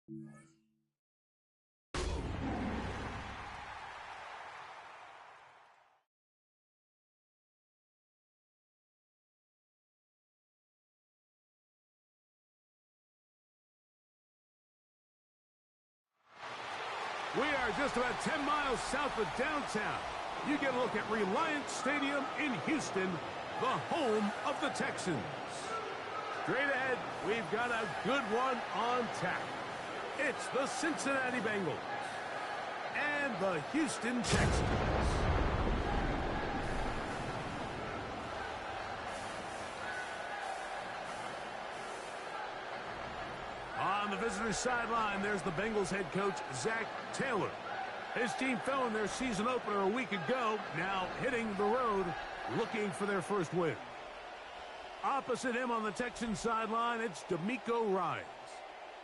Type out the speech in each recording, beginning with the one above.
We are just about 10 miles south of downtown. You get a look at Reliance Stadium in Houston, the home of the Texans. Straight ahead, we've got a good one on tap. It's the Cincinnati Bengals and the Houston Texans. On the visitor's sideline, there's the Bengals head coach, Zach Taylor. His team fell in their season opener a week ago, now hitting the road, looking for their first win. Opposite him on the Texans sideline, it's D'Amico Ryans.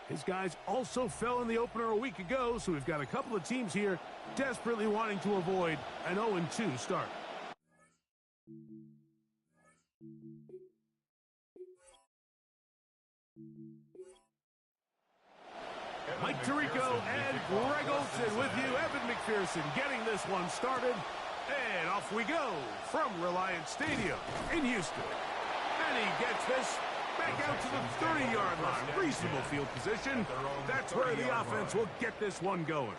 His guys also fell in the opener a week ago, so we've got a couple of teams here desperately wanting to avoid an 0-2 start. Mike Tirico and Greg Olsen with you. Evan McPherson getting this one started. And off we go from Reliance Stadium in Houston. And he gets this back out to the 30-yard line. Reasonable field position. That's where the offense will get this one going.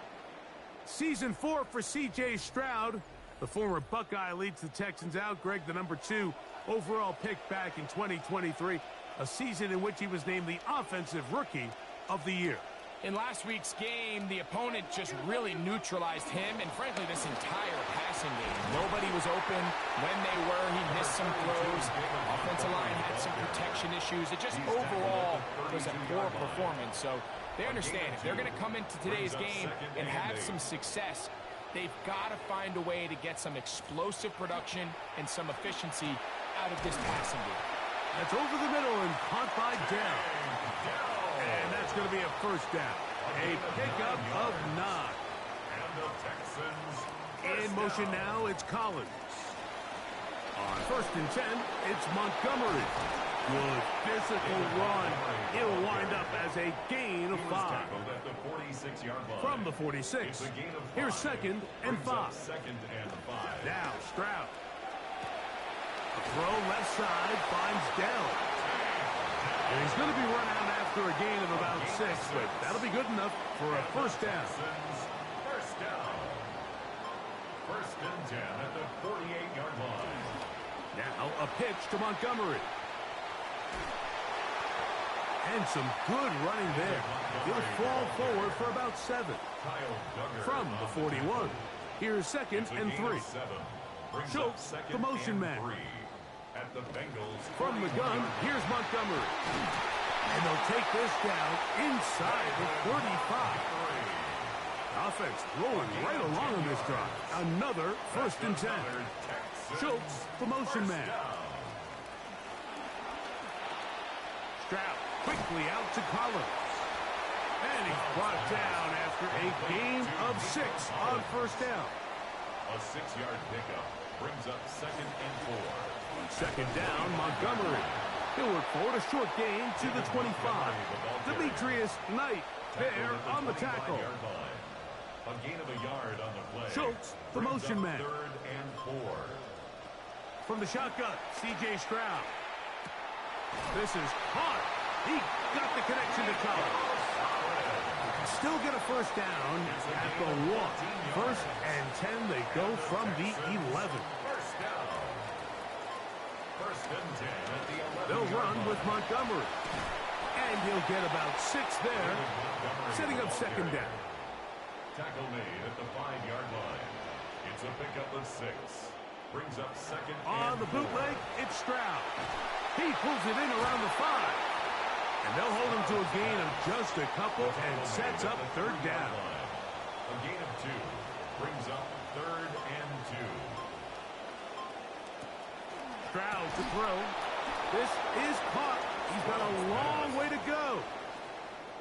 Season 4 for C.J. Stroud. The former Buckeye leads the Texans out. Greg, the number 2 overall pick back in 2023. A season in which he was named the Offensive Rookie of the Year. In last week's game, the opponent just really neutralized him and, frankly, this entire passing game. Nobody was open. When they were, he missed some throws. Offensive line had some protection issues. It just overall was a poor performance. So they understand if they're going to come into today's game and have some success, they've got to find a way to get some explosive production and some efficiency out of this passing game. That's over the middle and caught by Down. And that's going to be a first down. A pickup of 9. In motion now, it's Collins. On 1st and 10, it's Montgomery. Good physical run. He'll wind up as a gain of 5. From the 46, here's 2nd and 5. Now Stroud. A throw left side finds Dell. And he's going to be run out after a gain of about 6, but that'll be good enough for a first down. First down. 1st and 10 at the 48-yard line. Now a pitch to Montgomery. And some good running there. He'll fall forward for about 7. From the 41, here's 2nd and 3. Schultz, the motion man. At the Bengals. From the gun, here's Montgomery. And they'll take this down inside the 35. Offense rolling right along in this drive. Another 1st and 10. Schultz, the motion man. Stroud quickly out to Collins. And he's brought down after a gain of 6 on 1st down. A 6-yard pickup brings up 2nd and 4. 2nd down, Montgomery. He'll work forward a short gain to the 25. Demetrius Knight there on the tackle. A gain of a yard on the play. Schultz, the motion man. 3rd and 4. From the shotgun, C.J. Stroud. This is caught. He got the connection to Collins. Still get a first down at the 1. 1st and 10, they go from the 11. They'll run with Montgomery. And he'll get about 6 there, setting up 2nd down. Tackle made at the 5-yard line. It's a pickup of 6. Brings up 2nd on the bootleg, it's Stroud. He pulls it in around the 5. And they'll hold him to a gain of just a couple and sets up 3rd down. A gain of 2 brings up 3rd and 2. Stroud to throw. This is caught. He's got a long way to go.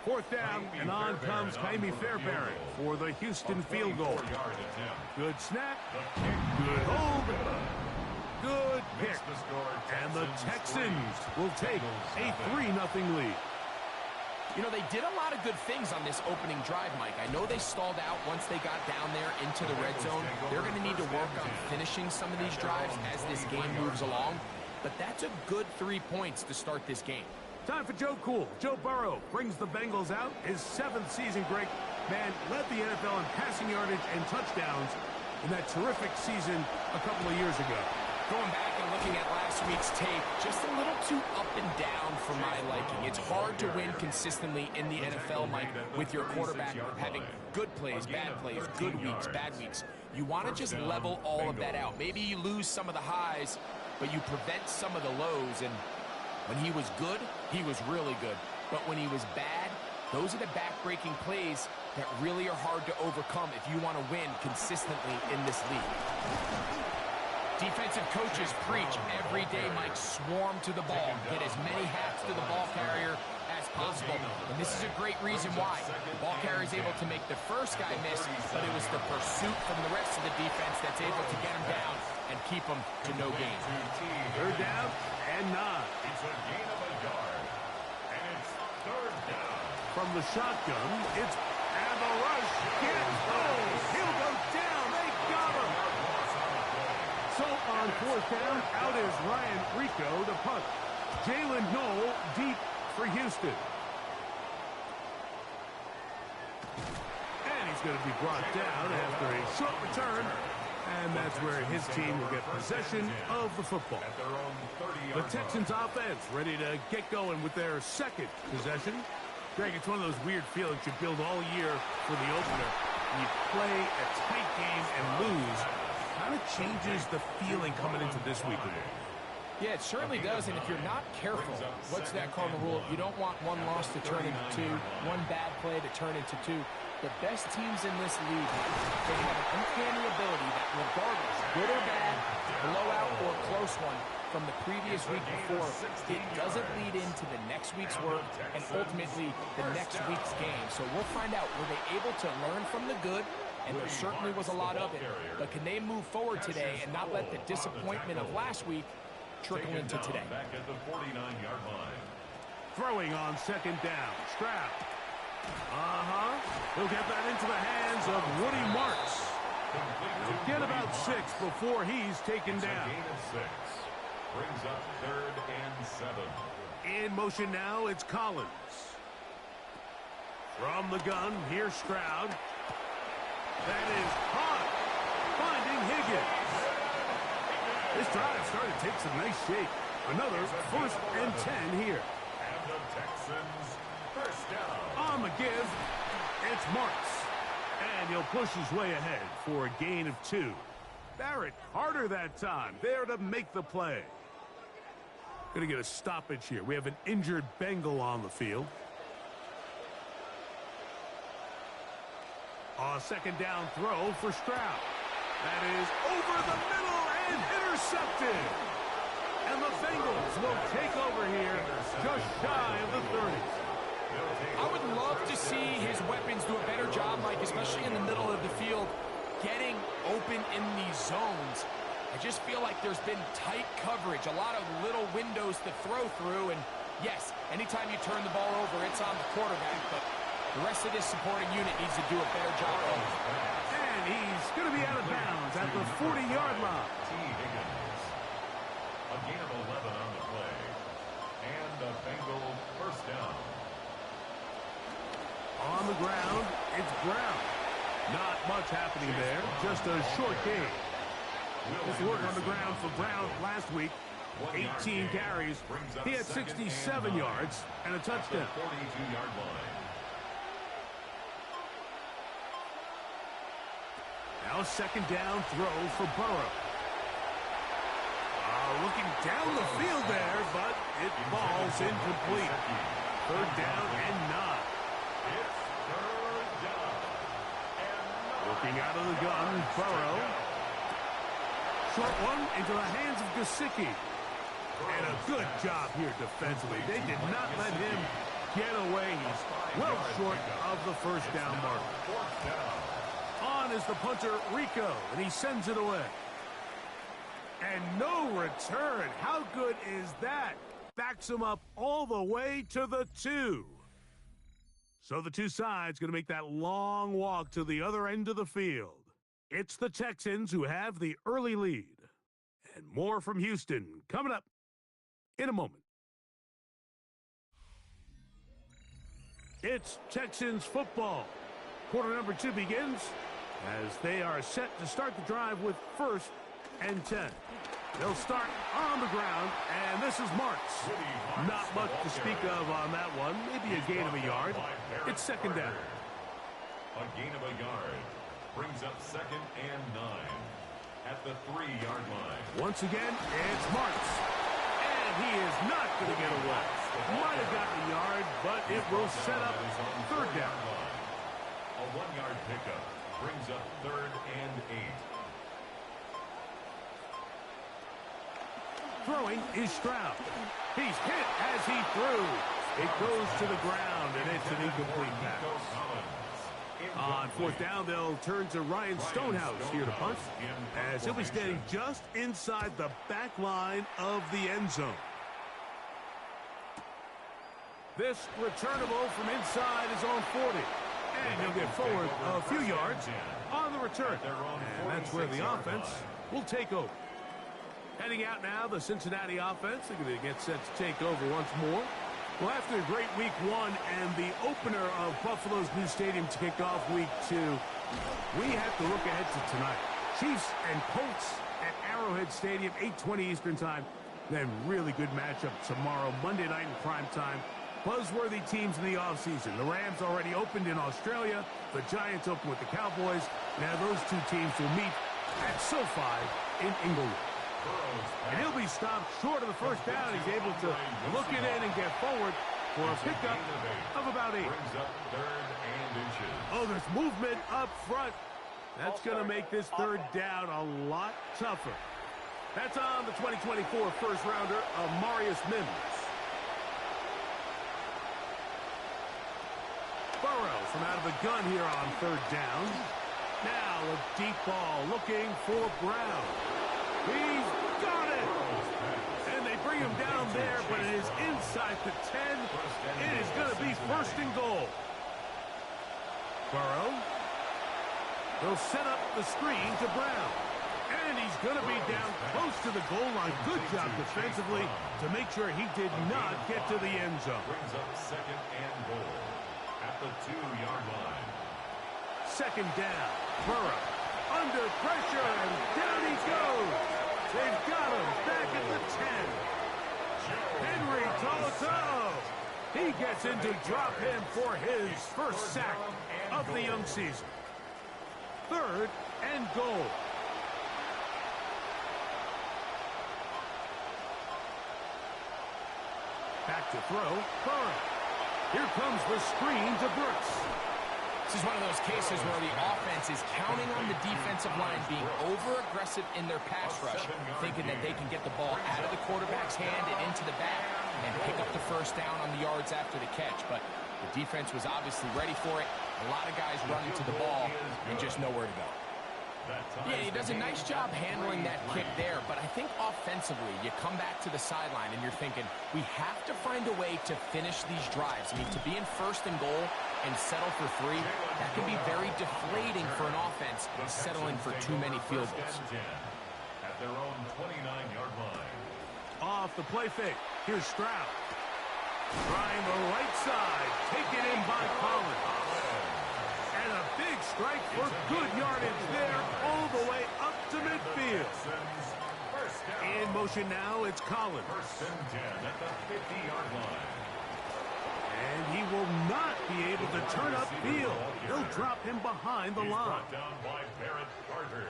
4th down, and on comes Jaime Fairbairn for the Houston field goal. Good snap. Good hold. Good pick. And the Texans will take a 3-0 lead. You know, they did a lot of good things on this opening drive, Mike. I know they stalled out once they got down there into the red zone. They're going to need to work on finishing some of these drives as this game moves along. But that's a good 3 points to start this game. Time for Joe Cool. Joe Burrow brings the Bengals out. His 7th season, Greg, man, led the NFL in passing yardage and touchdowns in that terrific season a couple of years ago. Going back and looking at last week's tape, just a little too up and down for my liking. It's hard to win consistently in the NFL, Mike, with your quarterback having good plays, good weeks, bad weeks. You want to just level all of that out. Maybe you lose some of the highs, but you prevent some of the lows. And when he was good, he was really good. But when he was bad, those are the back-breaking plays that really are hard to overcome if you want to win consistently in this league. Defensive coaches preach every day, Mike, swarm to the ball. Get as many hats to the ball carrier as possible. And this is a great reason why. The ball carrier is able to make the first guy miss, but it was the pursuit from the rest of the defense that's able to get him down and keep him to no gain. 3rd down and 9. It's a gain of a yard. And it's 3rd down. From the shotgun, it's and the rush. He'll go down. They got him. So on 4th down, out is Ryan Rico to punt. Jalen Knoll deep for Houston. And he's going to be brought down after a short return. And that's where his team will get possession of the football. The Texans offense ready to get going with their 2nd possession. Greg, it's one of those weird feelings you build all year for the opener. You play a tight game and lose. Kind of changes the feeling coming into this week. Yeah, it certainly does, and if you're not careful, what's that cardinal rule? You don't want one loss to turn into 2, one bad play to turn into 2. The best teams in this league, they have an uncanny ability that regardless, good or bad, blowout or close one from the previous week before, it doesn't lead into the next week's work and ultimately the next week's game. So we'll find out, were they able to learn from the good? And there certainly was a lot of it. But can they move forward today and not let the disappointment of last week trickle into today? Back at the 49-yard line. Throwing on 2nd down. Stroud. He'll get that into the hands of Woody Marks. He'll get about 6 before he's taken down. Gain of 6. Brings up 3rd and 7. In motion now, it's Collins. From the gun, here's Stroud. That is caught. Finding Higgins. This drive started to take some nice shape. Another 1st and 10 here. And the Texans 1st down. On the give, it's Marks. And he'll push his way ahead for a gain of 2. Barrett harder that time. There to make the play. Going to get a stoppage here. We have an injured Bengal on the field. A 2nd down throw for Stroud. That is over the middle and intercepted. And the Bengals will take over here just shy of the 30. I would love to see his weapons do a better job, Mike, especially in the middle of the field, getting open in these zones. I just feel like there's been tight coverage, a lot of little windows to throw through. And yes, anytime you turn the ball over, it's on the quarterback, but the rest of this supporting unit needs to do a better job of it. And he's going to be out of bounds at the 40-yard line. A gain of 11 on the play. And a Bengal 1st down. On the ground, it's Brown. Not much happening there, just a short game. This work on the ground for Brown last week. 18 carries. He had 67 yards and a touchdown. 42-yard line. Now a 2nd down throw for Burrow. Looking down the field there, but it falls incomplete. 3rd down and 9. It's 3rd down. Looking out of the gun, Burrow. Short one into the hands of Gesicki. And a good job here defensively. They did not let him get away. He's well short of the 1st down mark. 4th down. On is the punter, Rico, and he sends it away. And no return. How good is that? Backs him up all the way to the 2. So the two sides going to make that long walk to the other end of the field. It's the Texans who have the early lead. And more from Houston coming up in a moment. It's Texans football. Quarter number 2 begins as they are set to start the drive with 1st and 10. They'll start on the ground, and this is Marks. Not much to speak of on that one. Maybe a gain of a yard. It's 2nd down. A gain of a yard brings up 2nd and 9 at the 3-yard line. Once again, it's Marks. And he is not going to get away. Might have gotten a yard, but it will set up 3rd down. A 1-yard pickup brings up 3rd and 8. Throwing is Stroud. He's hit as he threw. It goes to the ground, and it's an incomplete pass. On 4th down, they'll turn to Ryan Stonehouse here to punt, as he'll be standing just inside the back line of the end zone. This returnable from inside his own 40. And he'll get forward a few yards on the return. And that's where the offense will take over. Heading out now, the Cincinnati offense. They're going to get set to take over once more. Well, after a great week 1 and the opener of Buffalo's new stadium to kick off week 2, we have to look ahead to tonight. Chiefs and Colts at Arrowhead Stadium, 8:20 Eastern time. Then really good matchup tomorrow, Monday night in prime time. Buzzworthy teams in the offseason. The Rams already opened in Australia. The Giants open with the Cowboys. Now those two teams will meet at SoFi in Inglewood. And he'll be stopped short of the 1st down. He's able to look it in and get forward for a pickup of about 8. Oh, there's movement up front. That's going to make this 3rd down a lot tougher. That's on the 2024 first-rounder of Marius Mims. Burrow from out of the gun here on 3rd down. Now a deep ball looking for Brown. He's got it! And they bring him down there, but it is inside the 10. It is going to be 1st and goal. Burrow. They'll set up the screen to Brown. And he's going to be down close to the goal line. Good job defensively to make sure he did not get to the end zone. Brings up 2nd and goal at the 2-yard line. 2nd down. Burrow under pressure, and down he goes. They've got him back at the 10. Henry Tolito. He gets in to drop him for his 1st sack of the young season. 3rd and goal. Back to throw. Burrow. Here comes the screen to Brooks. This is one of those cases where the offense is counting on the defensive line being over-aggressive in their pass rush, thinking that they can get the ball out of the quarterback's hand and into the back and pick up the 1st down on the yards after the catch. But the defense was obviously ready for it. A lot of guys running to the ball and just nowhere to go. Yeah, he does a nice job handling that kick there, but I think offensively, you come back to the sideline and you're thinking, we have to find a way to finish these drives. I mean, to be in 1st and goal and settle for 3, that can be very deflating for an offense settling for too many field goals. At their own 29-yard line. Off the play fake. Here's Stroud. Trying the right side. Taken in by Collins. And a big strike for good yardage there all the way up to midfield. In motion now, it's Collins. 1st and 10 at the 50-yard line. And he will not be able to turn upfield. They'll drop him behind the line. Brought down by Barrett Carter.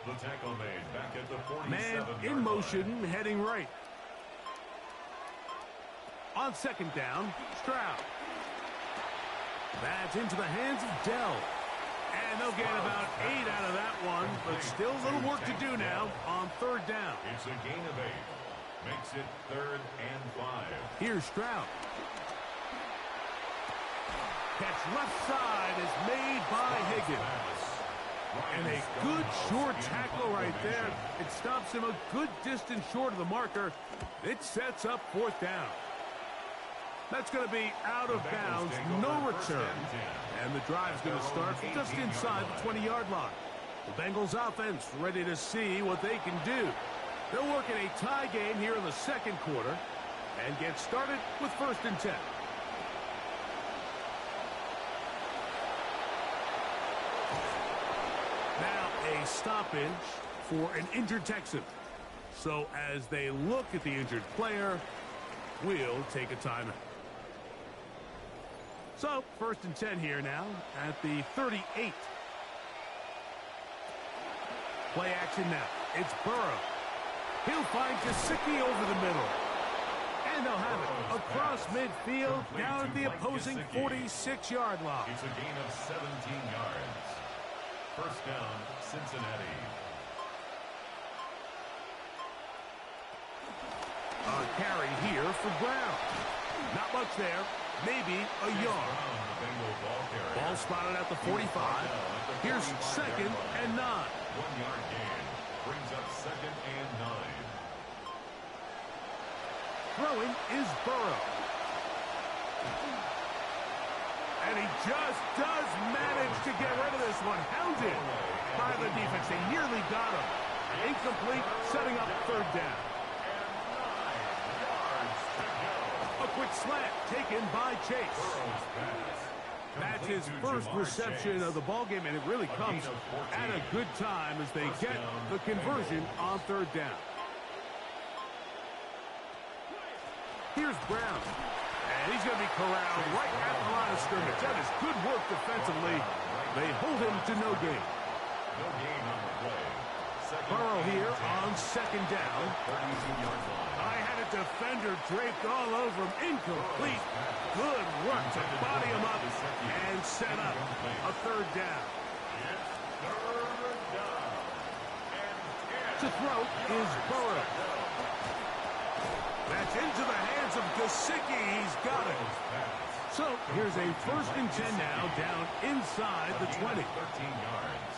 The tackle made back at the 47-yard line. Man in motion, heading right. On 2nd down, Stroud. That's into the hands of Dell. And they'll get about 8 out of that one, but still a little work to do now on 3rd down. It's a gain of 8. Makes it 3rd and 5. Here's Stroud. Catch left side is made by Higgins. And a good short tackle right there. It stops him a good distance short of the marker. It sets up 4th down. That's going to be out of bounds, no return. And the drive's going to start just inside the 20-yard line. The Bengals offense ready to see what they can do. They'll work in a tie game here in the second quarter and get started with 1st and 10. Now a stoppage for an injured Texan. So as they look at the injured player, we'll take a timeout. So 1st and 10 here now at the 38. Play action now. It's Burrow. He'll find Gesicki over the middle. And they'll have it across midfield down at the opposing 46-yard line. It's a gain of 17 yards. 1st down, Cincinnati. A carry here for Brown. Not much there. Maybe a yard. Ball spotted at the 45. Here's 2nd and 9. 1-yard gain. Brings up 2nd and 9. Throwing is Burrow. And he just does manage to get rid of this one. Hounded by the defense. They nearly got him. Incomplete, setting up 3rd down. A quick slant taken by Chase. That's his first reception of the ballgame, and it really comes at a good time as they get the conversion on 3rd down. Here's Brown. And he's going to be corralled right at the line of scrimmage. That is good work defensively. They hold him to no gain. No gain on the play. Burrow here on 2nd down. I had a defender draped all over him. Incomplete. Good work to body him up and set up a 3rd down. To throw is Burrow. That's into the hands of Gesicki. He's got it. So here's a 1st and 10 now down inside the 20. 13 yards.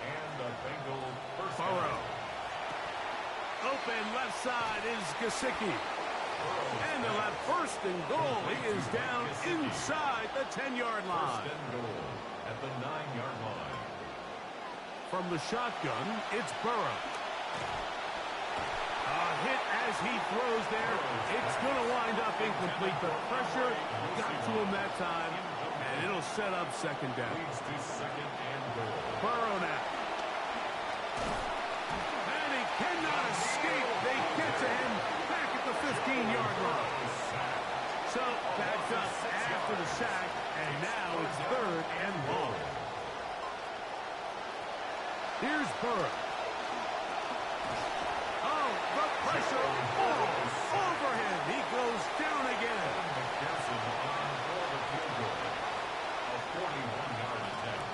And the Bengals first Burrow. Open left side is Gesicki. And they'll have 1st and goal. He is down inside the 10-yard line. 1st and goal at the 9-yard line. From the shotgun, it's Burrow. Hit as he throws there. It's going to wind up incomplete. The pressure got to him that time, and it'll set up 2nd down. Leads to 2nd and goal. Burrow now. And he cannot escape. They get to him back at the 15-yard line. So backed up after the sack, and now it's 3rd and long. Here's Burrow. Pressure all over him. He goes down again. McPherson on for the field goal. A 41-yard attempt.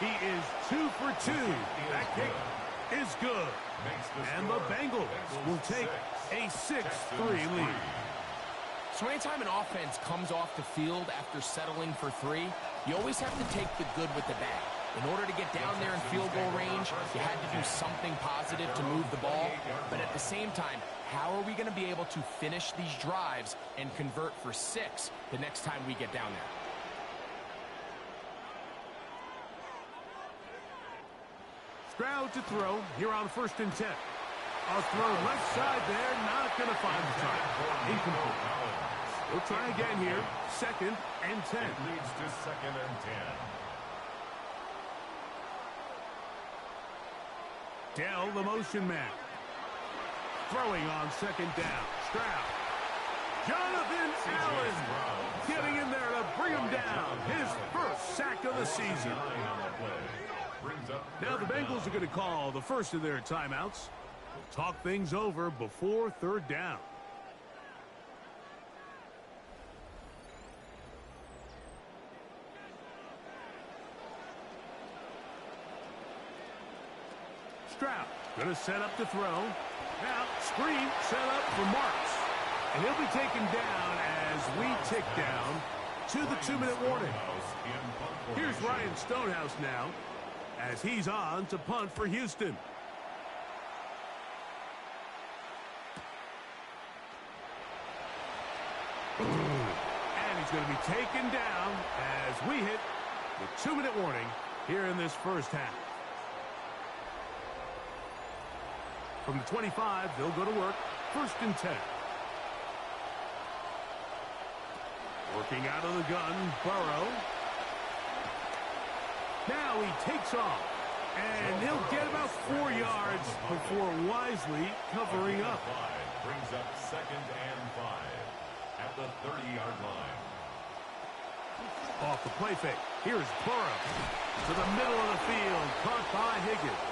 He is 2 for 2. That kick is good. And the Bengals will take a 6-3 lead. So anytime an offense comes off the field after settling for 3, you always have to take the good with the bad. In order to get down there in field goal range, you had to do something positive to move the ball. But at the same time, how are we going to be able to finish these drives and convert for 6 the next time we get down there? Stroud to throw here on 1st and 10. A throw left side there, not going to find the target. Incomplete. We'll try again here. 2nd and 10. It leads to 2nd and 10. Dell, the motion man. Throwing on 2nd down. Stroud. Jonathan Allen getting in there to bring him down. His first sack of the season. Now the Bengals are going to call the first of their timeouts. We'll talk things over before 3rd down. Stroud going to set up to throw. Now screen set up for Marks. And he'll be taken down as we tick down to the 2-minute warning. Here's Ryan Stonehouse now as he's on to punt for Houston. going to be taken down as we hit the 2-minute warning here in this first half. From the 25, they'll go to work. 1st and 10. Working out of the gun, Burrow. Now he takes off. And he'll get about 4 yards before wisely covering up. Brings up 2nd and 5 at the 30-yard line. Off the play fake. Here's Burrow to the middle of the field. Caught by Higgins.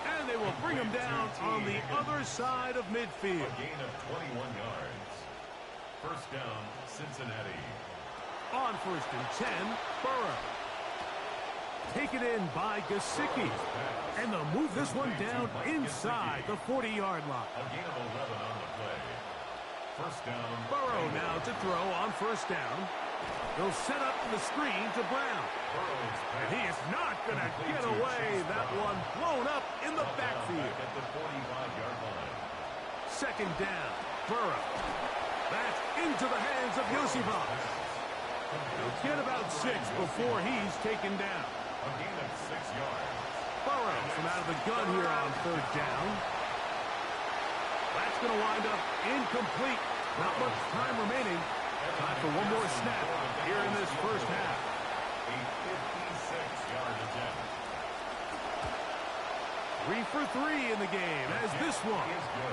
And they will bring him down on the other side of midfield. A gain of 21 yards. 1st down, Cincinnati. On 1st and 10, Burrow. Taken in by Gesicki. And they'll move this one down inside the 40-yard line. A gain of 11 on the play. 1st down. Burrow now to throw on 1st down. They'll set up the screen to Brown. And he is not going to get away. That one blown up in the backfield. At the 45-yard line. 2nd down. Burrow. That's into the hands of Yosifov. He'll get about 6 before he's taken down. A gain of 6 yards. Burrow from out of the gun here on 3rd down. That's going to wind up incomplete. Not much time remaining. Time for one more snap here in this first half. A 56-yard attempt. 3 for 3 in the game, as this one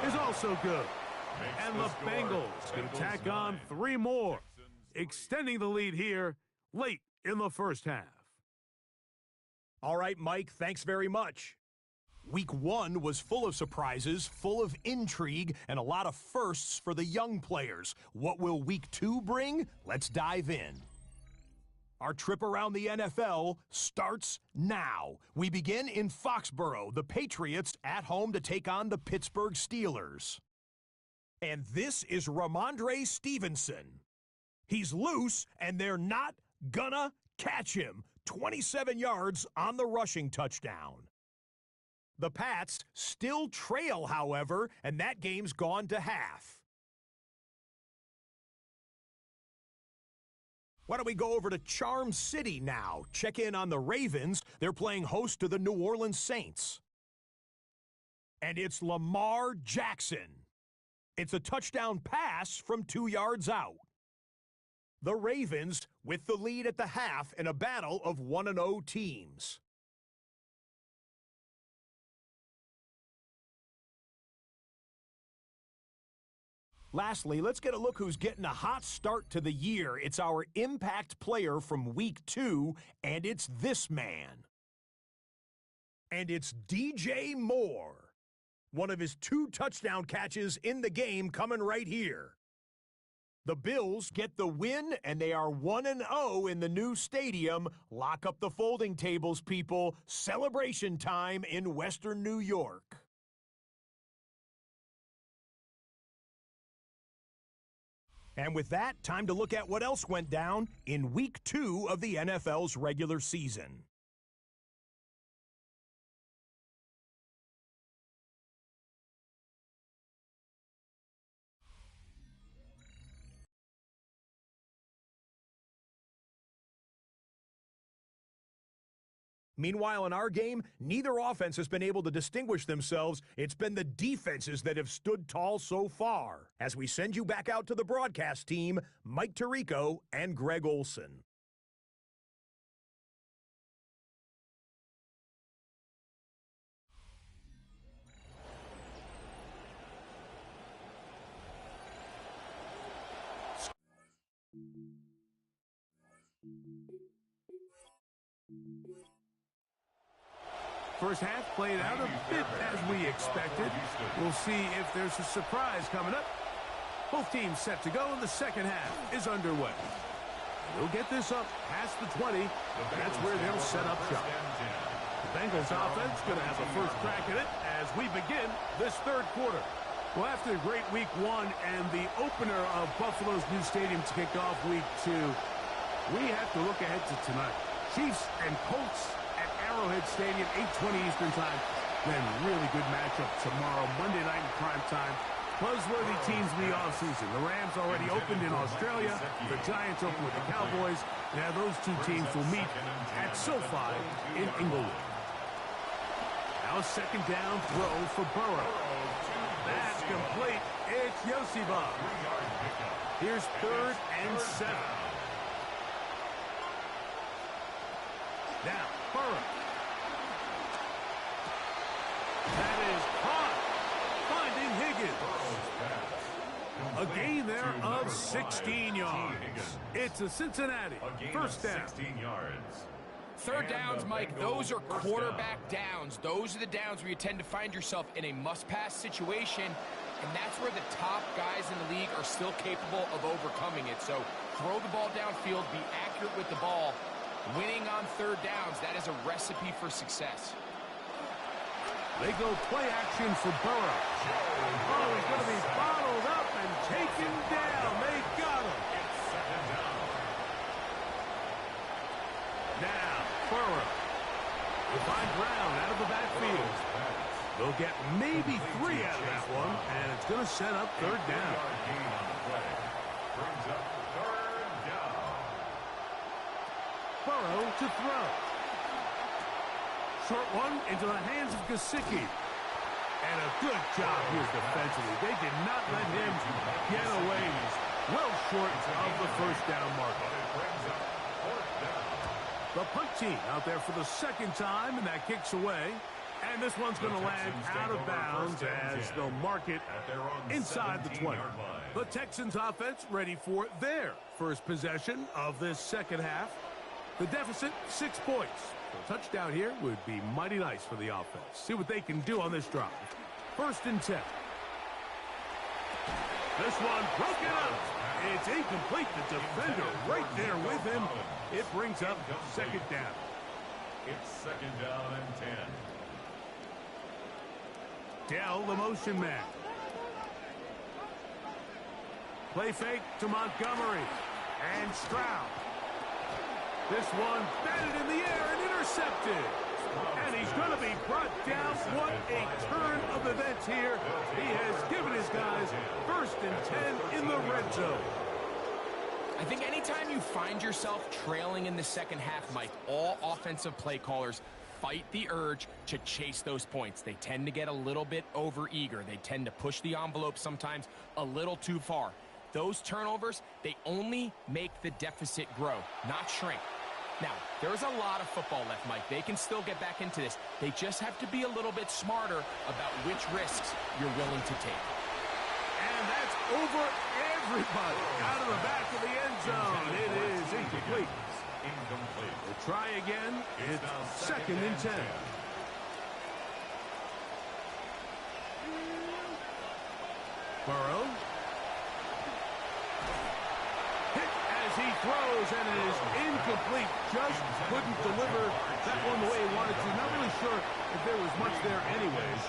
is also good. And the Bengals can tack on 3 more, extending the lead here late in the first half. All right, Mike, thanks very much. Week 1 was full of surprises, full of intrigue, and a lot of firsts for the young players. What will Week 2 bring? Let's dive in. Our trip around the NFL starts now. We begin in Foxborough, the Patriots at home to take on the Pittsburgh Steelers. And this is Ramondre Stevenson. He's loose, and they're not gonna catch him. 27 yards on the rushing touchdown. The Pats still trail, however, and that game's gone to half. Why don't we go over to Charm City now? Check in on the Ravens. They're playing host to the New Orleans Saints. And it's Lamar Jackson. It's a touchdown pass from 2 yards out. The Ravens with the lead at the half in a battle of 1-0 teams. Lastly, let's get a look who's getting a hot start to the year. It's our impact player from Week 2, and it's this man. And it's DJ Moore. One of his 2 touchdown catches in the game coming right here. The Bills get the win, and they are 1-0 in the new stadium. Lock up the folding tables, people. Celebration time in Western New York. And with that, time to look at what else went down in Week 2 of the NFL's regular season. Meanwhile, in our game, neither offense has been able to distinguish themselves. It's been the defenses that have stood tall so far. As we send you back out to the broadcast team, Mike Tirico and Greg Olson. First half played out a bit as we expected. We'll see if there's a surprise coming up. Both teams set to go, and the second half is underway. They'll get this up past the 20. That's where they'll set up shop. The Bengals offense going to have a first crack at it as we begin this third quarter. Well, after a great Week 1 and the opener of Buffalo's new stadium to kick off Week 2, we have to look ahead to tonight. Chiefs and Colts at Arrowhead Stadium, 8:20 Eastern Time. Then really good matchup tomorrow, Monday night in prime time. Buzzworthy teams in the offseason. The Rams already opened in Australia. The Giants opened with the Cowboys. Now those two teams will meet at SoFi in Inglewood. Now a second down throw for Burrow. That's complete. It's Yosiba. Here's 3rd and 7. Now, Burrow. That is caught. Finding Higgins. A gain there of 16 yards. It's a Cincinnati first down. 16 yards. Third downs, Mike, those are quarterback downs. Those are the downs where you tend to find yourself in a must-pass situation, and that's where the top guys in the league are still capable of overcoming it. So throw the ball downfield, be accurate with the ball. Winning on third downs, that is a recipe for success. They go play action for Burrow. Oh, he's going to be bottled up and taken down. They got him. Now, Burrow will find Brown out of the backfield. They'll get maybe 3 out of that one, and it's going to set up third down. Brings up third down. Burrow to throw. Short one into the hands of Gesicki. And a good job here defensively. They did not let him get away. He's well short of the first down marker. The punt team out there for the second time, and that kicks away. And this one's going to land out of bounds as they'll mark it inside the 20. The Texans offense ready for their first possession of this second half. The deficit, 6 points. A touchdown here would be mighty nice for the offense. See what they can do on this drive. 1st and 10. This one broken up. It's incomplete. The defender right there with him. It brings up second down. It's second down and 10. Dell, the motion man. Play fake to Montgomery. And Stroud. This one batted in the air and intercepted. And he's going to be brought down. What a turn of events here. He has given his guys 1st and 10 in the red zone. I think anytime you find yourself trailing in the second half, Mike, all offensive play callers fight the urge to chase those points. They tend to get a little bit overeager. They tend to push the envelope sometimes a little too far. Those turnovers, they only make the deficit grow, not shrink. Now, there's a lot of football left, Mike. They can still get back into this. They just have to be a little bit smarter about which risks you're willing to take. And that's over everybody out of the back of the end zone. It is incomplete. We'll try again. It's 2nd and 10. Burrow. Hit as he throws, and it is incomplete. Just couldn't deliver that one the way he wanted to. Not really sure if there was much there anyways.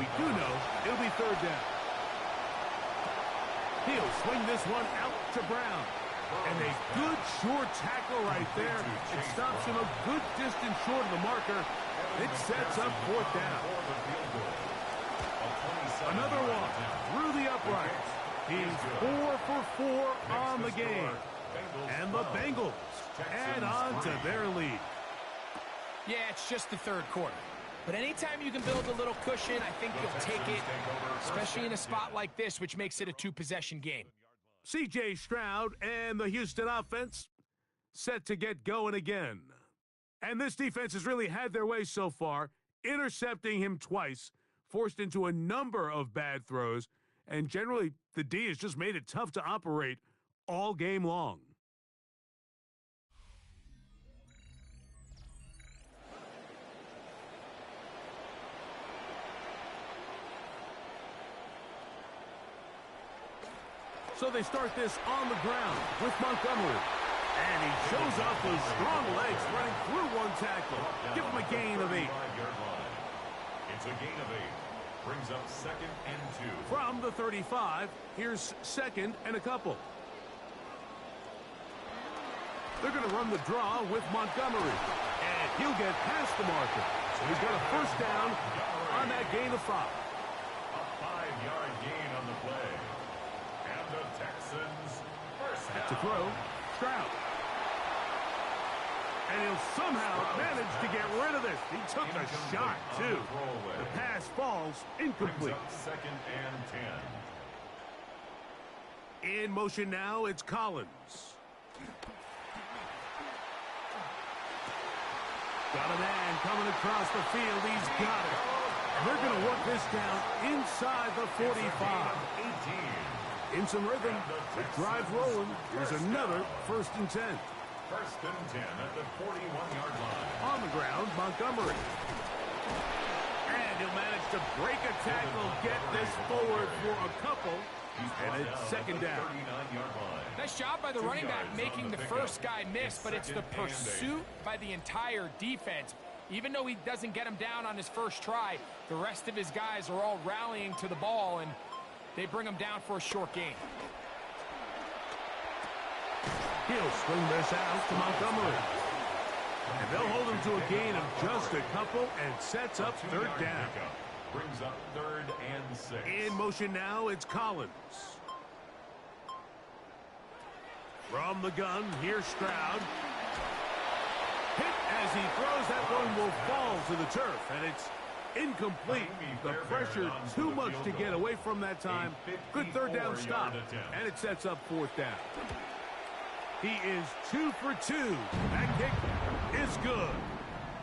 We do know it'll be third down. He'll swing this one out to Brown. And a good short tackle right there. It stops him a good distance short of the marker. It sets up 4th down. Another one through the uprights. He's 4 for 4 on the game. And the Bengals add on to their lead. Yeah, it's just the third quarter. But anytime you can build a little cushion, I think you'll take it, especially in a spot like this, which makes it a 2-possession game. C.J. Stroud and the Houston offense set to get going again. And this defense has really had their way so far, intercepting him twice, forced into a number of bad throws, and generally the D has just made it tough to operate all game long. So they start this on the ground with Montgomery. And he shows off those strong legs running through one tackle. Give him a gain of 8. It's a gain of 8. Brings up 2nd and 2. From the 35, here's 2nd and a couple. They're going to run the draw with Montgomery. And he'll get past the marker. So he's got a first down on that gain of 5. A 5-yard gain on the play. Texans, first Back to down. throw. Stroud. And he'll somehow manage to get rid of this. He took a shot, too. The pass falls incomplete. Brings up second and 10. In motion now, it's Collins. Got a man coming across the field. He's got it. And they're going to work this down inside the 45. In some rhythm, the drive rolling. There's another first and 10. First and 10 at the 41-yard line. On the ground, Montgomery. And he'll manage to break a tackle, get this forward for a couple, and it's second down. 39-yard line. Nice job by the running back making the first guy miss, but it's the Second and pursuit by the entire defense. Even though he doesn't get him down on his first try, the rest of his guys are all rallying to the ball, and they bring him down for a short gain. He'll swing this out to Montgomery. And they'll hold him to a gain of just a couple and sets up third down. Brings up third and 6. In motion now, it's Collins. From the gun, here's Stroud. Hit as he throws, that one will fall to the turf, and it's incomplete. The pressure too much to get away from that time. Good third down stop, and it sets up fourth down. He is 2 for 2. That kick is good.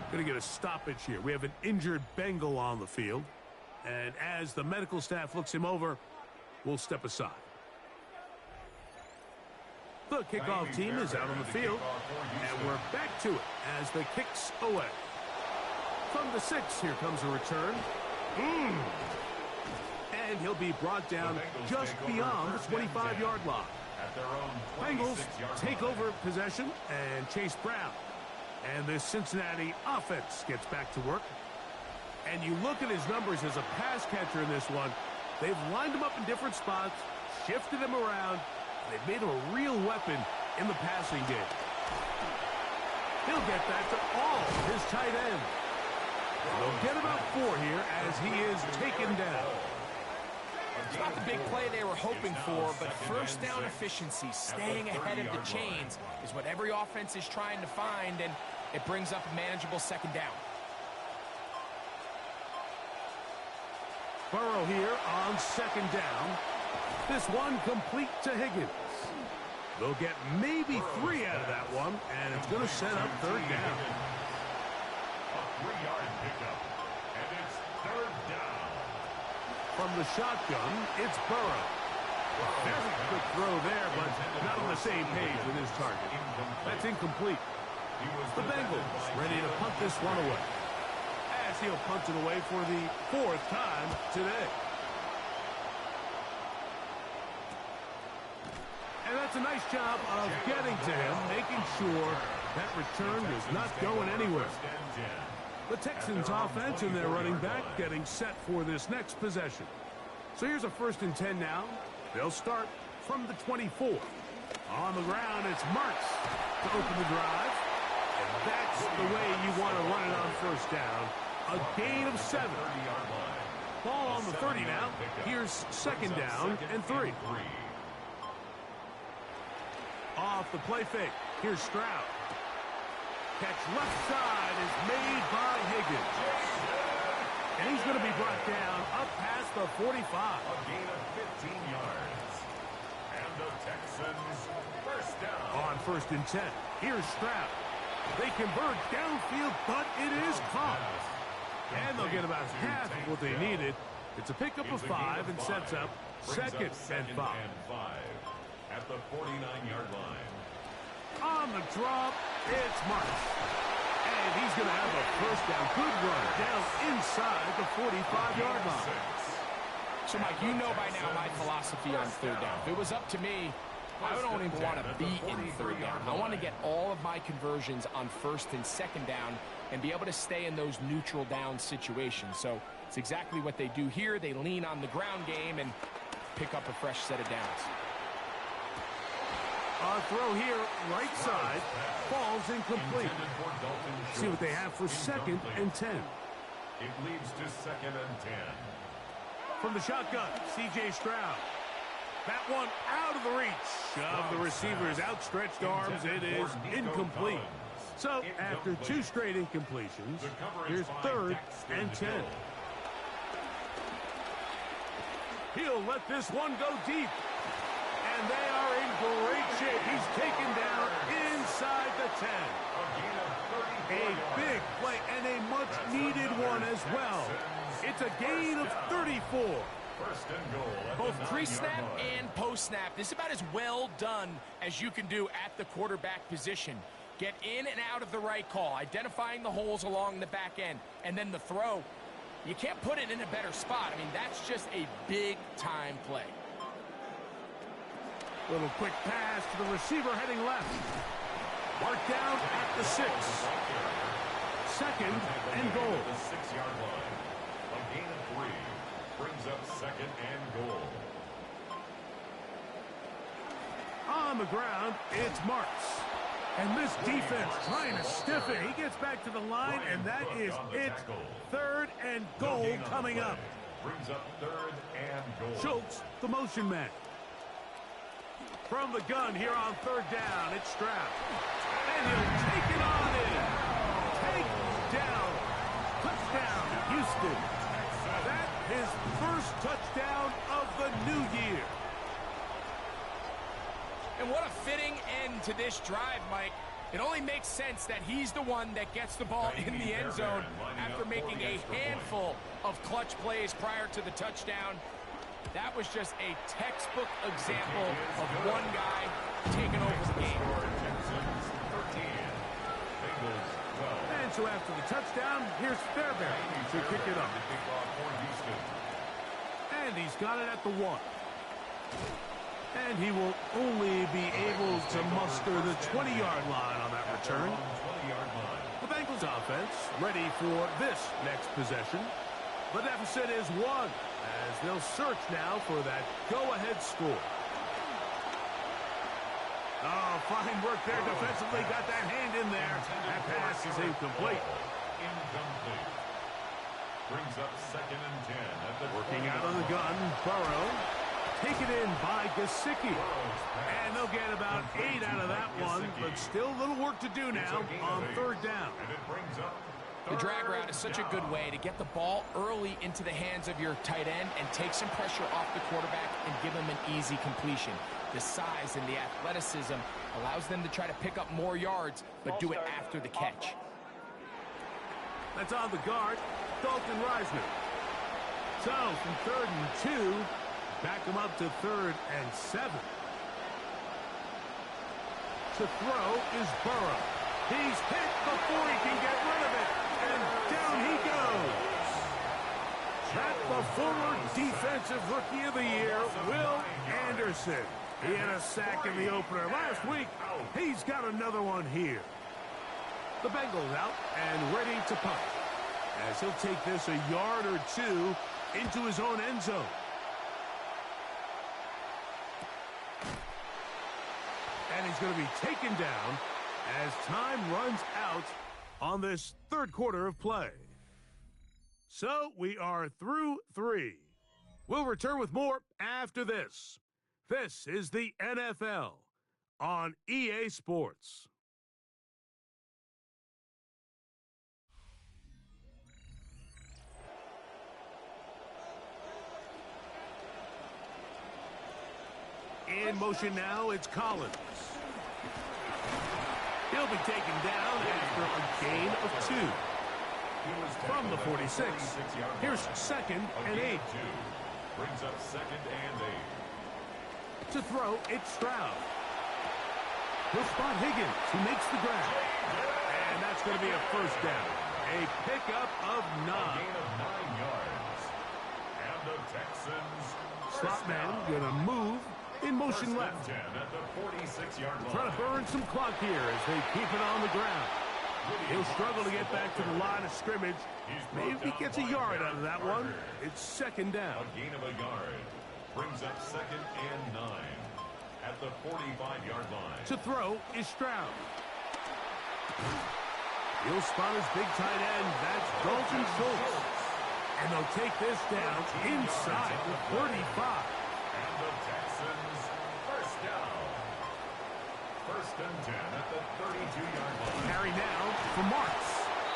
Going to get a stoppage here. We have an injured Bengal on the field. And as the medical staff looks him over, we'll step aside. The kickoff team is out on the field. And we're back to it as the kick's away. From the 6, here comes a return. And he'll be brought down just beyond the 25-yard line. Bengals take over possession and chase Brown. And this Cincinnati offense gets back to work. And you look at his numbers as a pass catcher in this one. They've lined him up in different spots, shifted him around, and they've made him a real weapon in the passing game. He'll get that to all his tight end. And they'll get about 4 here as he is taken down. It's not the big play they were hoping for, but first down efficiency, staying ahead of the chains, is what every offense is trying to find, and it brings up a manageable second down. Burrow here on second down. This one complete to Higgins. They'll get maybe 3 out of that one, and it's going to set up third down. A 3-yard pickup, and it's third down. From the shotgun, it's Burrow. Very quick throw there, but not on the same page with his target. That's incomplete. The Bengals ready to punt this one away, as he'll punt it away for the 4th time today. And that's a nice job of getting to him, making sure that return was not going anywhere. The Texans offense and their running back getting set for this next possession. So here's a first and 10 now. They'll start from the 24. On the ground, it's Marks to open the drive. And that's the way you want to run it on first down. A gain of 7. Ball on the 30 now. Here's second down and 3. Off the play fake. Here's Stroud. Catch left side is made by Higgins. And he's going to be brought down up past the 45. A gain of 15 yards. And the Texans first down. On first and 10. Here's Stroud. They converge downfield, but it is caught. And they'll get about half of what they needed. It's a pickup of 5 and sets up second and 5. At the 49-yard line. On the drop, it's Marks. And he's going to have a first down. Good run down inside the 45-yard line. So, Mike, you know by now my philosophy on third down. If it was up to me, I don't even want to be in third down. I want to get all of my conversions on first and second down and be able to stay in those neutral down situations. So it's exactly what they do here. They lean on the ground game and pick up a fresh set of downs. A throw here, right side, falls incomplete. See what they have for second and 10. It leads to second and 10. From the shotgun, C.J. Stroud. That one out of the reach of the receiver's outstretched arms. It is incomplete. So after 2 straight incompletions, here's 3rd and 10. He'll let this one go deep. And they are in great shape. He's taken down inside the 10. A big play and a much-needed one as well. It's a gain of 34. First and goal. Both pre-snap and post-snap. This is about as well done as you can do at the quarterback position. Get in and out of the right call, identifying the holes along the back end, and then the throw. You can't put it in a better spot. I mean, that's just a big-time play. Little quick pass to the receiver heading left. Marked down at the 6. 2nd and goal. The 6-yard line. A gain of 3 brings up 2nd and goal. On the ground, it's Marks. And this defense trying to stiff it. He gets back to the line, and that is it. 3rd and goal coming up. Brings up 3rd and goal. Schultz, the motion man. From the gun here on 3rd down, it's Stroud. And he'll take it on in. Take down. Touchdown, Houston. That his first touchdown of the new year. And what a fitting end to this drive, Mike. It only makes sense that he's the one that gets the ball in the end zone after making a handful of clutch plays prior to the touchdown. That was just a textbook example of one guy taking over the game. And so after the touchdown, here's Fairbairn to kick it up. And he's got it at the 1. And he will only be able to muster the 20-yard line on that return. The Bengals offense ready for this next possession. The deficit is 1 as they'll search now for that go-ahead score. Oh, fine work there defensively. Got that hand in there. That pass is incomplete. Incomplete. Brings up 2nd and 10. At the Working out of the gun, Burrow. Taken in by Gesicki. And they'll get about 8 out of that one, but still a little work to do now on 3rd down. And it brings up The drag route is such a good way to get the ball early into the hands of your tight end and take some pressure off the quarterback and give him an easy completion. The size and the athleticism allows them to try to pick up more yards, but do it after the catch. That's on the guard, Dalton Reisner. So from 3rd and 2, back him up to 3rd and 7. To throw is Burrow. He's hit before he can get rid of it. And down he goes. That's the former Defensive Rookie of the Year, Will Anderson. He had a sack in the opener last week. He's got another one here. The Bengals out and ready to punt, as he'll take this a yard or 2 into his own end zone. And he's going to be taken down as time runs out on this 3rd quarter of play. So we are through 3. We'll return with more after this. This is the NFL on EA Sports. In motion now, it's Collins. He'll be taken down after a gain of 2. From the 46, here's 2nd and 8. Brings up 2nd and 8. To throw, it's Stroud. He'll spot Higgins, who makes the grab. And that's going to be a 1st down. A pickup of 9. A gain of 9 yards. And the Texans. Slot man going to move. In motion left. 10 at the 46-yard line. Trying to burn some clock here as they keep it on the ground. He'll struggle to get back to the line of scrimmage. Maybe he gets a yard out of that one. It's 2nd down. A gain of a yard. Brings up 2nd and 9 at the 45-yard line. To throw is Stroud. He'll spot his big tight end. That's Dalton Schultz. And they'll take this down inside the 35. And the Texans and 10 at the 32-yard line. Carry now for Marks.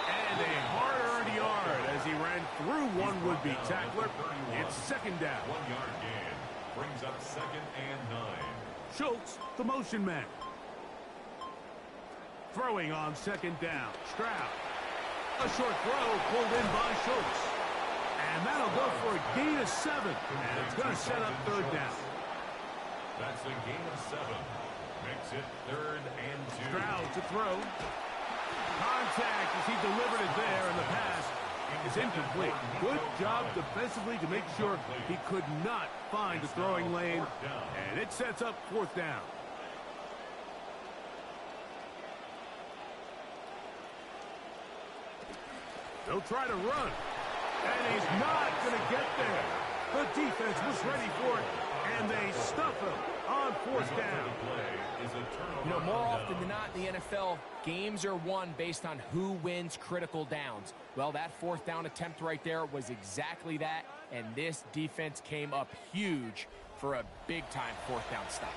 And a hard-earned yard as he ran through one would-be tackler. It's second down. 1-yard gain brings up 2nd and 9. Schultz, the motion man. Throwing on second down. Stroud. A short throw pulled in by Schultz. And that'll go for a gain of 7. And it's going to set up third down. That's a gain of 7. Makes it 3rd and 2. Stroud to throw. Contact as he delivered it there, and the pass is incomplete. Good job defensively to make sure he could not find the throwing lane. And it sets up 4th down. They'll try to run. And he's not going to get there. The defense was ready for it, and they stuff him on 4th down. You know, more often than not in the NFL, games are won based on who wins critical downs. Well, that 4th down attempt right there was exactly that, and this defense came up huge for a big-time 4th down stop.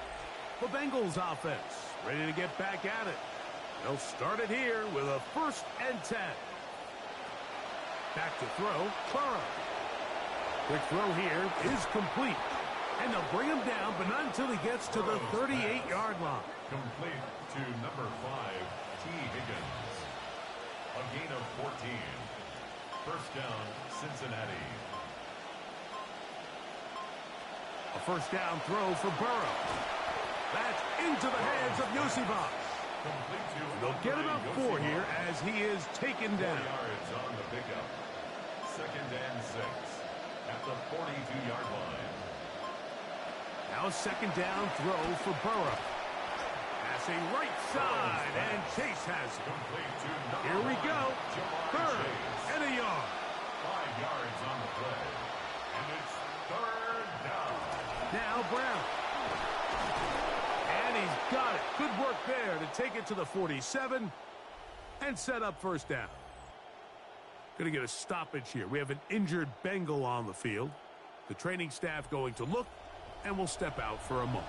The Bengals offense ready to get back at it. They'll start it here with a 1st and 10. Back to throw, Burrow. Quick throw here is complete. And they'll bring him down, but not until he gets to the 38-yard line. Complete to number 5, T. Higgins. A gain of 14. 1st down, Cincinnati. A 1st down throw for Burrow. That's into the hands of Yosibas. They'll get about 4 here as he is taken down. 4 yards on the pickup. 2nd and 6 at the 42-yard line. Now a 2nd down throw for Burrow. Passing right side, and Chase has it. Here we go. 3rd and a yard. 5 yards on the play. And it's 3rd down. Now Brown. And he's got it. Good work there to take it to the 47 and set up 1st down. Going to get a stoppage here. We have an injured Bengal on the field. The training staff going to look, and will step out for a moment.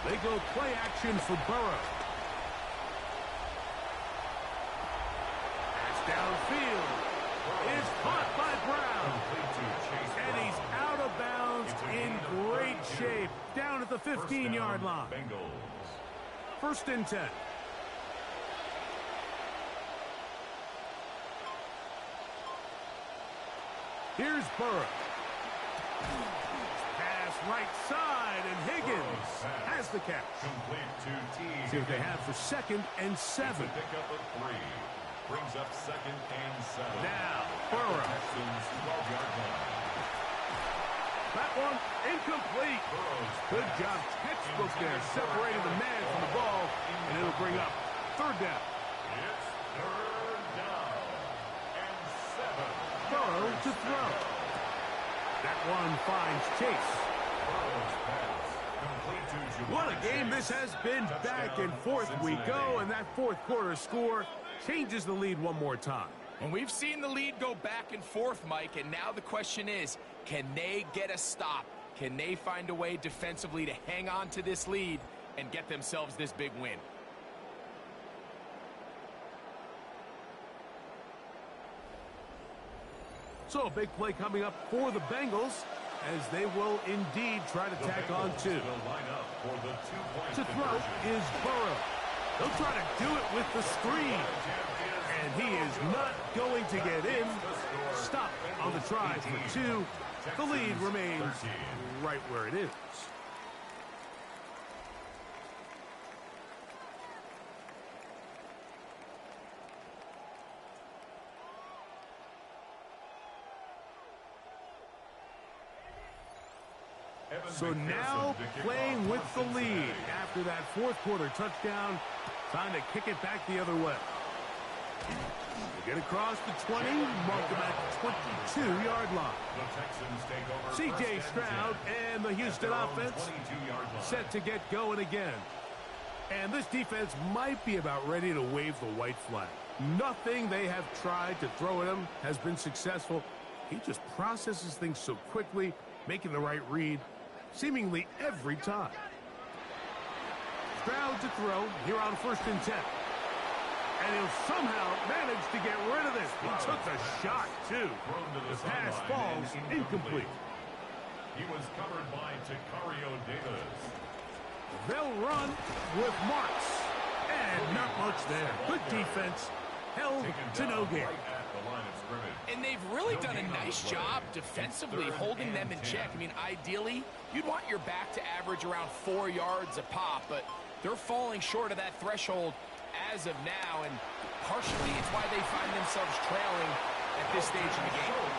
They go play action for Burrow. Pass downfield. It's caught by Brown. And he's out of bounds in great shape. Down at the 15-yard line. 1st and 10. Here's Burrow. Pass right side, and Higgins has the catch. Complete to T. See what they have for 2nd and 7. Pickup of 3. Brings up 2nd and 7. Now, Burrow. Texans 12-yard line. That one incomplete. Good job, textbook there, separating the man from the ball, and it'll bring up 3rd down. It's 3rd down and 7. Burrow to throw. That one finds Chase. What a game this has been. Back and forth we go, and that 4th quarter score changes the lead one more time. And we've seen the lead go back and forth, Mike, and now the question is, can they get a stop? Can they find a way defensively to hang on to this lead and get themselves this big win? So a big play coming up for the Bengals as they will indeed try to tack on 2. To throw is Burrow. They'll try to do it with the screen. And he is not going to get in. Stop on the try for 2. The lead remains right where it is. So now playing with the lead after that 4th quarter touchdown. Time to kick it back the other way. They get across the 20, mark them at 22-yard line. C.J. Stroud and the Houston offense set to get going again. And this defense might be about ready to wave the white flag. Nothing they have tried to throw at him has been successful. He just processes things so quickly, making the right read seemingly every time. Stroud to throw here on 1st and 10. And he'll somehow manage to get rid of this. He took a shot, too. The pass falls incomplete. He was covered by Tacario Davis. They'll run with Marks. And not much there. Good defense. Held to no gain. And they've really done a nice job defensively holding them in check. I mean, ideally, you'd want your back to average around 4 yards a pop, but they're falling short of that threshold as of now, and partially it's why they find themselves trailing at this stage in the game.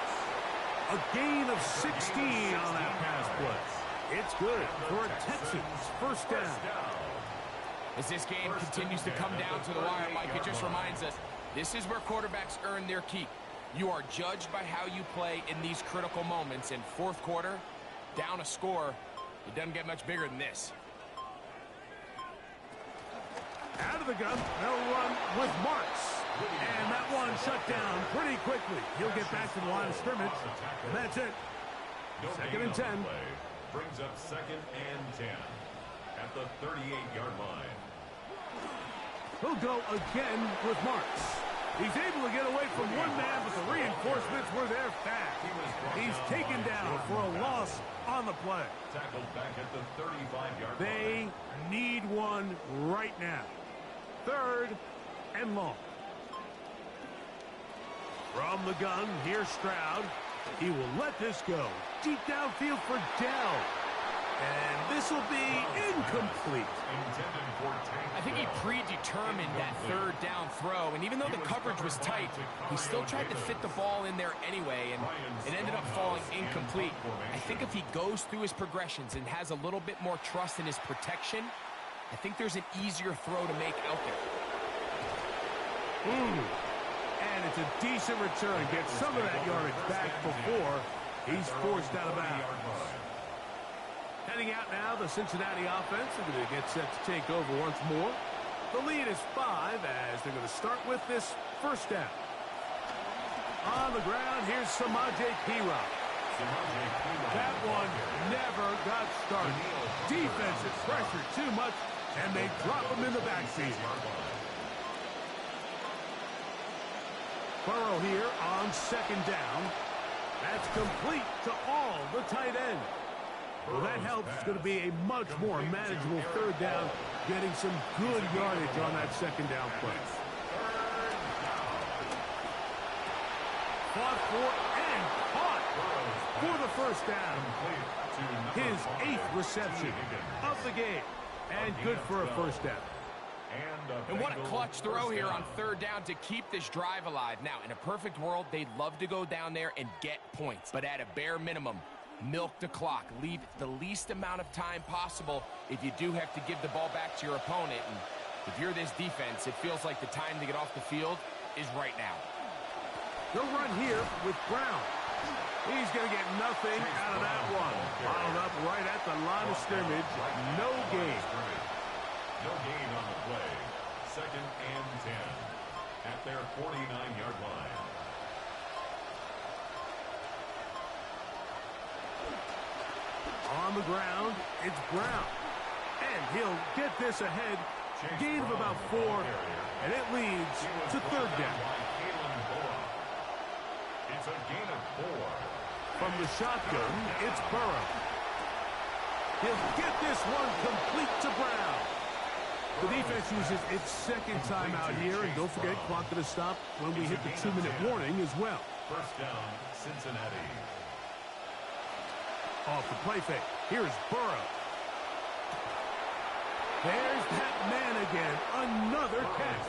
A gain of 16 on that pass play. It's good for a Texans 1st down. As this game continues to come down to the wire, Mike, it just reminds us, this is where quarterbacks earn their keep. You are judged by how you play in these critical moments. In 4th quarter, down a score, it doesn't get much bigger than this. Out of the gun, they'll run with Marks. And that one shut down pretty quickly. He'll get back to the line of scrimmage, and that's it. 2nd and 10. Brings up 2nd and 10 at the 38-yard line. He'll go again with Marks. He's able to get away from one man, but the reinforcements were there fast. He's taken down for a loss on the play. Tackled back at the 35-yard line. They need one right now. 3rd and long. From the gun, here's Stroud. He will let this go. Deep downfield for Dell. And this will be incomplete. I think he predetermined that 3rd down throw, and even though the coverage was tight, he still tried to fit the ball in there anyway, and it ended up falling incomplete. I think if he goes through his progressions and has a little bit more trust in his protection, I think there's an easier throw to make out there. And it's a decent return. Gets some of that yardage back before he's forced out of bounds. Heading out now, the Cincinnati offense are going to get set to take over once more. The lead is 5 as they're going to start with this 1st down. On the ground, here's Samaje Perine. That one never got started. Defensive pressure too much, and they drop him in the backfield. Burrow here on 2nd down. That's complete to all the tight end. Well, that helps. It's going to be a much more manageable 3rd down, getting some good yardage on that 2nd down play. Fought for and caught for the 1st down. His 8th reception of the game, and good for a 1st down. And what a clutch throw here on 3rd down to keep this drive alive. Now, in a perfect world, they'd love to go down there and get points. But at a bare minimum, milk the clock. Leave the least amount of time possible if you do have to give the ball back to your opponent. And if you're this defense, it feels like the time to get off the field is right now. They'll run here with Brown. He's going to get nothing out of that one. Followed up right at the line of scrimmage. No gain. No gain on the play. 2nd and 10 at their 49-yard line. On the ground, it's Brown. And he'll get this ahead. Gain of about 4, and it leads to 3rd down. It's a gain of 4. From the shotgun, it's Burrow. He'll get this one complete to Brown. The defense uses its 2nd timeout here, and don't forget, clock going to stop when we hit the 2-minute warning as well. 1st down, Cincinnati. Off the play fake. Here's Burrow. There's that man again. Another catch.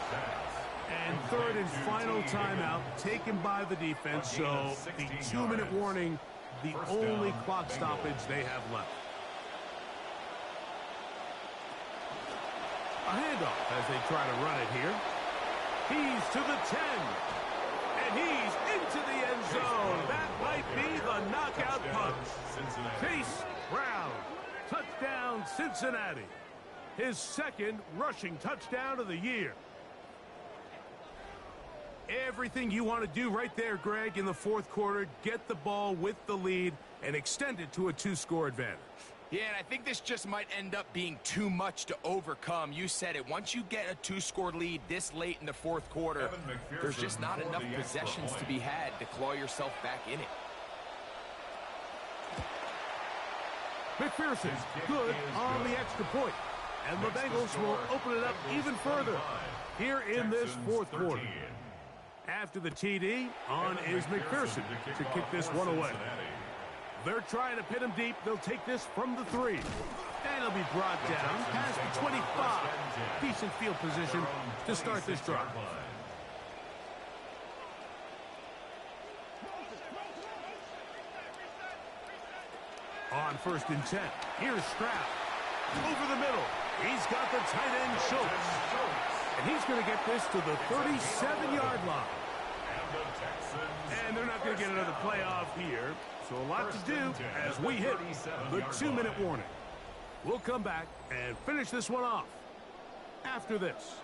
And 3rd and final timeout taken by the defense. So the 2-minute warning, the only clock stoppage they have left. A handoff as they try to run it here. He's to the 10. And he's into the end zone. That might be the knockout punch. Chase Brown. Touchdown, Cincinnati. His 2nd rushing touchdown of the year. Everything you want to do right there, Greg, in the 4th quarter. Get the ball with the lead and extend it to a 2-score advantage. Yeah, and I think this just might end up being too much to overcome. You said it. Once you get a 2-score lead this late in the fourth quarter, there's just not enough possessions to be had to claw yourself back in it. McPherson, good on the extra point. And the Bengals will open it up even further here in this fourth quarter. After the TD, on is McPherson to kick this one away. They're trying to pin him deep. They'll take this from the 3. And it'll be brought down past the 25. Decent field position to start this drive. On 1st and 10, here's Stroud. Over the middle, he's got the tight end Schultz. And he's going to get this to the 37-yard line. And they're not going to get another playoff here. So a lot to do as we hit the 2-minute warning. We'll come back and finish this one off after this.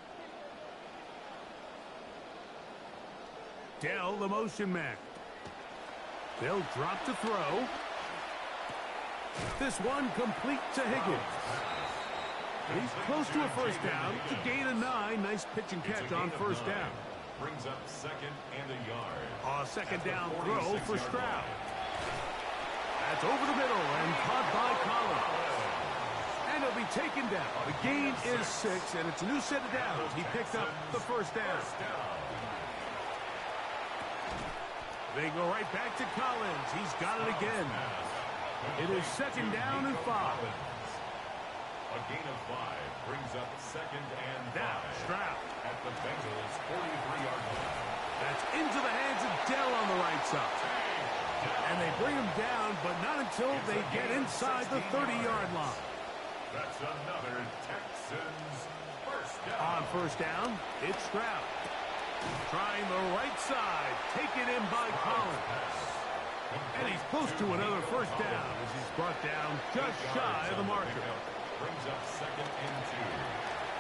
Dell, the motion man. They'll drop to throw. This one complete to Higgins. He's close to a first down to gain a 9. Nice pitch and catch on first down. Brings up 2nd and a yard. A second down throw for Stroud. That's over the middle and caught by Collins. And it'll be taken down. The gain is 6, and it's a new set of downs. He picked up the first down. They go right back to Collins. He's got it again. It is 2nd down and 5. A gain of 5 brings up 2nd and 5. Now Stroud at the Bengals' 43-yard line. That's into the hands of Dell on the right side. And they bring him down, but not until they get inside the 30-yard line. That's another Texans first down. On first down, it's Stroud. Trying the right side, taken in by Collins. And he's close to another first down as he's brought down just shy of the marker. Brings up 2nd and 2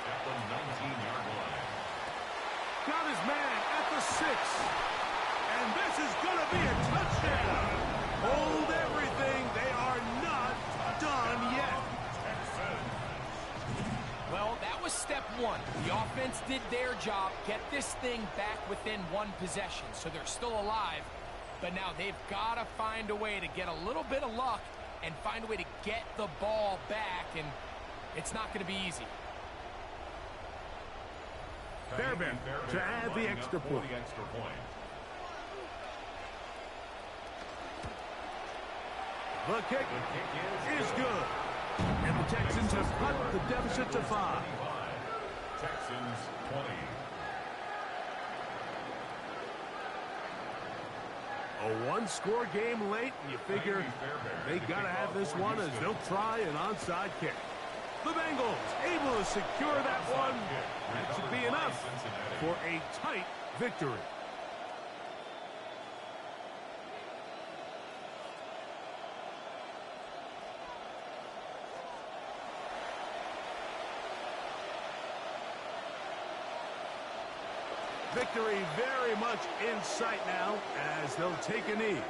at the 19-yard line. Got his man at the 6. And this is going to be a touchdown. Hold everything. They are not done yet. Well, that was step 1. The offense did their job, get this thing back within 1 possession, so they're still alive. But now they've got to find a way to get a little bit of luck and find a way to get the ball back, and it's not going to be easy. Fairbairn to add the extra point. The kick is good. And the Texans have cut the deficit to 5. Texans 20. A 1-score game late, and you figure they got to have this one as they'll try an onside kick. The Bengals able to secure that one. That should be enough for a tight victory. Victory very much in sight now as they'll take a knee.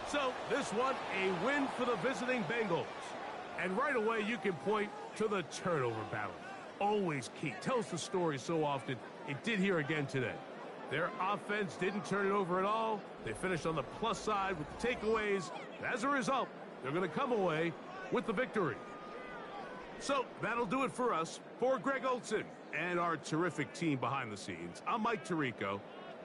So this one, a win for the visiting Bengals. And right away you can point to the turnover battle. Always key. Tells the story so often. It did here again today. Their offense didn't turn it over at all. They finished on the plus side with the takeaways. As a result, they're going to come away with the victory. So that'll do it for us. For Greg Olson and our terrific team behind the scenes, I'm Mike Tirico.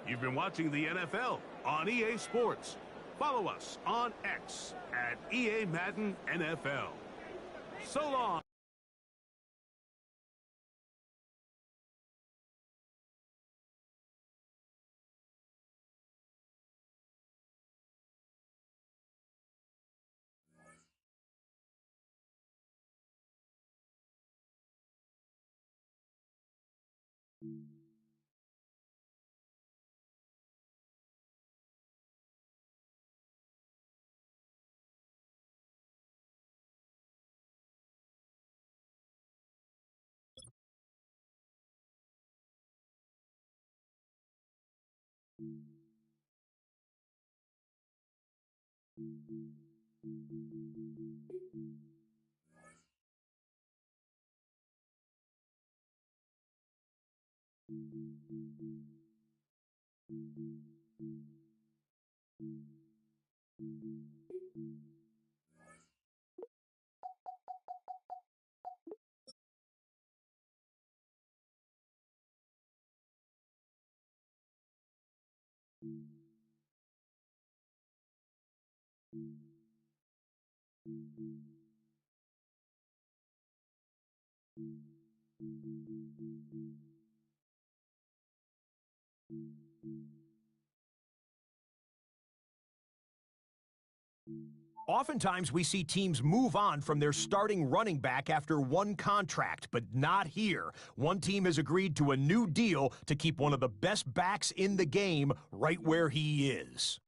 You've been watching the NFL on EA Sports. Follow us on X at EA Madden NFL. So long. Oftentimes, we see teams move on from their starting running back after one contract, but not here. One team has agreed to a new deal to keep one of the best backs in the game right where he is.